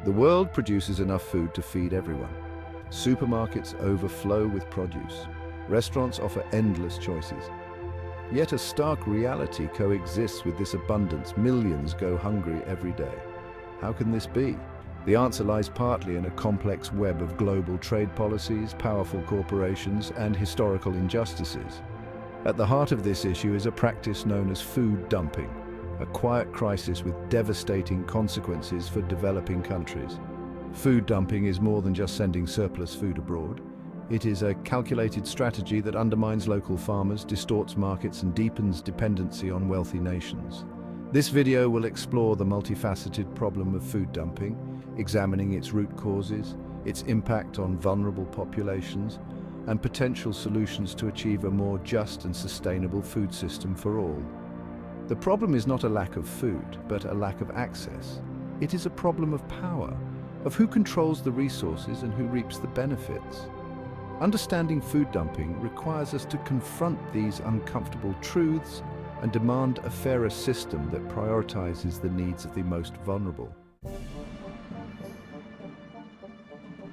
The world produces enough food to feed everyone. Supermarkets overflow with produce. Restaurants offer endless choices. Yet a stark reality coexists with this abundance. Millions go hungry every day. How can this be? The answer lies partly in a complex web of global trade policies, powerful corporations, and historical injustices. At the heart of this issue is a practice known as food dumping, a quiet crisis with devastating consequences for developing countries. Food dumping is more than just sending surplus food abroad. It is a calculated strategy that undermines local farmers, distorts markets, and deepens dependency on wealthy nations. This video will explore the multifaceted problem of food dumping, examining its root causes, its impact on vulnerable populations, and potential solutions to achieve a more just and sustainable food system for all. The problem is not a lack of food, but a lack of access. It is a problem of power, of who controls the resources and who reaps the benefits. Understanding food dumping requires us to confront these uncomfortable truths and demand a fairer system that prioritizes the needs of the most vulnerable.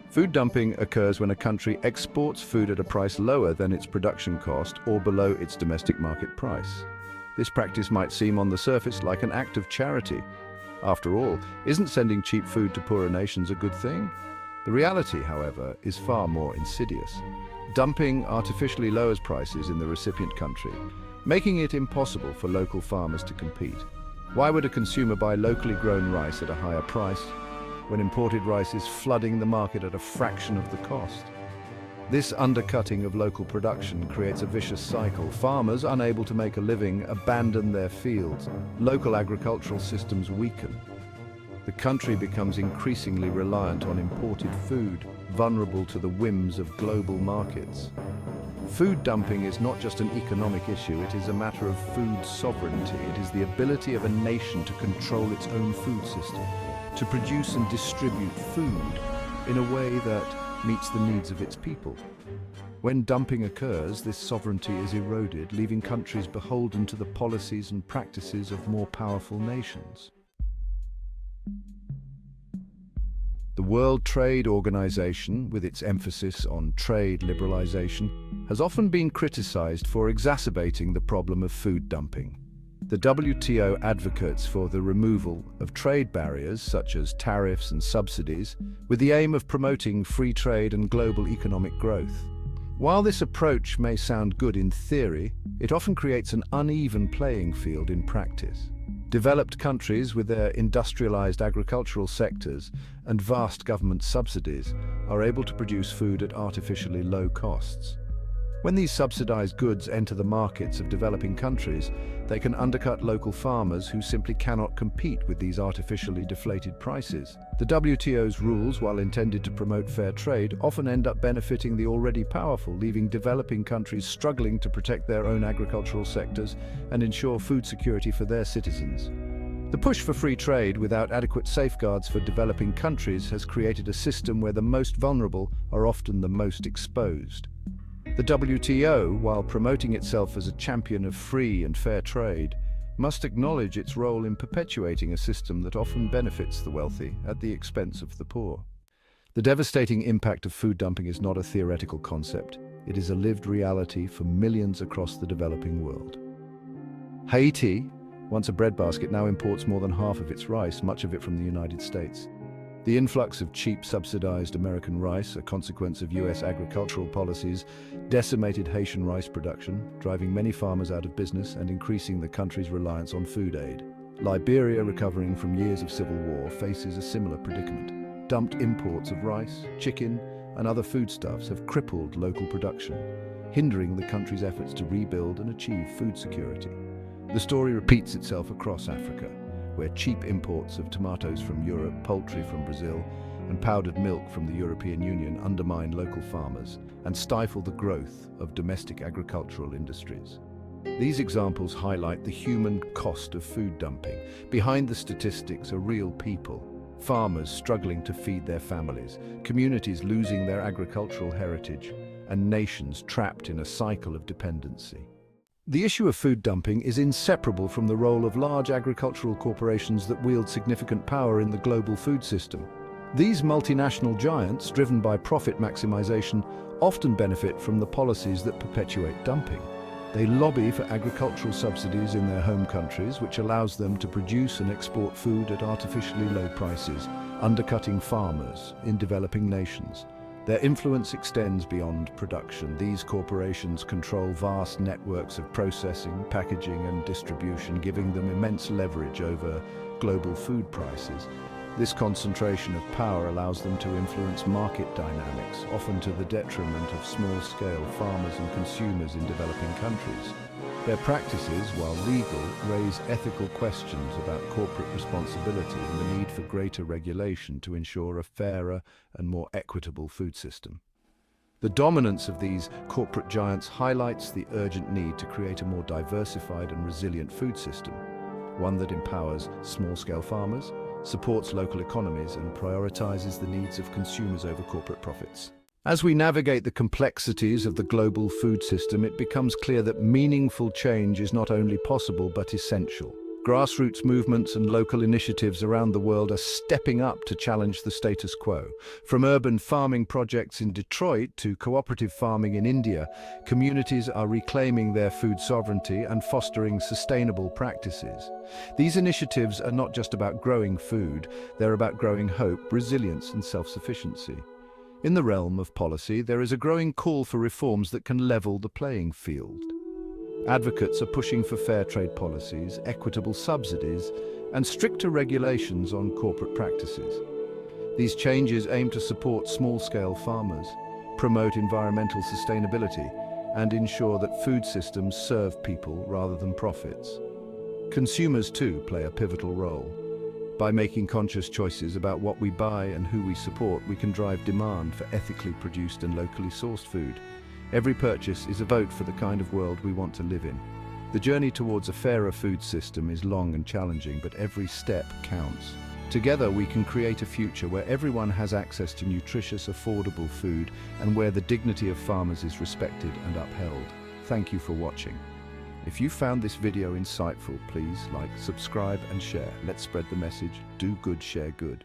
Food dumping occurs when a country exports food at a price lower than its production cost or below its domestic market price. This practice might seem on the surface like an act of charity. After all, isn't sending cheap food to poorer nations a good thing? The reality, however, is far more insidious. Dumping artificially lowers prices in the recipient country, making it impossible for local farmers to compete. Why would a consumer buy locally grown rice at a higher price when imported rice is flooding the market at a fraction of the cost? This undercutting of local production creates a vicious cycle. Farmers, unable to make a living, abandon their fields. Local agricultural systems weaken. The country becomes increasingly reliant on imported food, vulnerable to the whims of global markets. Food dumping is not just an economic issue, it is a matter of food sovereignty. It is the ability of a nation to control its own food system, to produce and distribute food in a way that meets the needs of its people. When dumping occurs, this sovereignty is eroded, leaving countries beholden to the policies and practices of more powerful nations. The World Trade Organization, with its emphasis on trade liberalization, has often been criticized for exacerbating the problem of food dumping. The WTO advocates for the removal of trade barriers such as tariffs and subsidies, with the aim of promoting free trade and global economic growth. While this approach may sound good in theory, it often creates an uneven playing field in practice. Developed countries with their industrialized agricultural sectors and vast government subsidies are able to produce food at artificially low costs. When these subsidized goods enter the markets of developing countries, they can undercut local farmers who simply cannot compete with these artificially deflated prices. The WTO's rules, while intended to promote fair trade, often end up benefiting the already powerful, leaving developing countries struggling to protect their own agricultural sectors and ensure food security for their citizens. The push for free trade without adequate safeguards for developing countries has created a system where the most vulnerable are often the most exposed. The WTO, while promoting itself as a champion of free and fair trade, must acknowledge its role in perpetuating a system that often benefits the wealthy at the expense of the poor. The devastating impact of food dumping is not a theoretical concept. It is a lived reality for millions across the developing world. Haiti, once a breadbasket, now imports more than half of its rice, much of it from the United States. The influx of cheap, subsidized American rice, a consequence of US agricultural policies, decimated Haitian rice production, driving many farmers out of business and increasing the country's reliance on food aid. Liberia, recovering from years of civil war, faces a similar predicament. Dumped imports of rice, chicken, and other foodstuffs have crippled local production, hindering the country's efforts to rebuild and achieve food security. The story repeats itself across Africa, where cheap imports of tomatoes from Europe, poultry from Brazil, and powdered milk from the European Union undermine local farmers and stifle the growth of domestic agricultural industries. These examples highlight the human cost of food dumping. Behind the statistics are real people, farmers struggling to feed their families, communities losing their agricultural heritage, and nations trapped in a cycle of dependency. The issue of food dumping is inseparable from the role of large agricultural corporations that wield significant power in the global food system. These multinational giants, driven by profit maximization, often benefit from the policies that perpetuate dumping. They lobby for agricultural subsidies in their home countries, which allows them to produce and export food at artificially low prices, undercutting farmers in developing nations. Their influence extends beyond production. These corporations control vast networks of processing, packaging, and distribution, giving them immense leverage over global food prices. This concentration of power allows them to influence market dynamics, often to the detriment of small-scale farmers and consumers in developing countries. Their practices, while legal, raise ethical questions about corporate responsibility and the need for greater regulation to ensure a fairer and more equitable food system. The dominance of these corporate giants highlights the urgent need to create a more diversified and resilient food system, one that empowers small-scale farmers, supports local economies, and prioritizes the needs of consumers over corporate profits. As we navigate the complexities of the global food system, it becomes clear that meaningful change is not only possible but essential. Grassroots movements and local initiatives around the world are stepping up to challenge the status quo. From urban farming projects in Detroit to cooperative farming in India, communities are reclaiming their food sovereignty and fostering sustainable practices. These initiatives are not just about growing food, they're about growing hope, resilience, and self-sufficiency. In the realm of policy, there is a growing call for reforms that can level the playing field. Advocates are pushing for fair trade policies, equitable subsidies, and stricter regulations on corporate practices. These changes aim to support small-scale farmers, promote environmental sustainability, and ensure that food systems serve people rather than profits. Consumers, too, play a pivotal role. By making conscious choices about what we buy and who we support, we can drive demand for ethically produced and locally sourced food. Every purchase is a vote for the kind of world we want to live in. The journey towards a fairer food system is long and challenging, but every step counts. Together, we can create a future where everyone has access to nutritious, affordable food and where the dignity of farmers is respected and upheld. Thank you for watching. If you found this video insightful, please like, subscribe, and share. Let's spread the message. Do good, share good.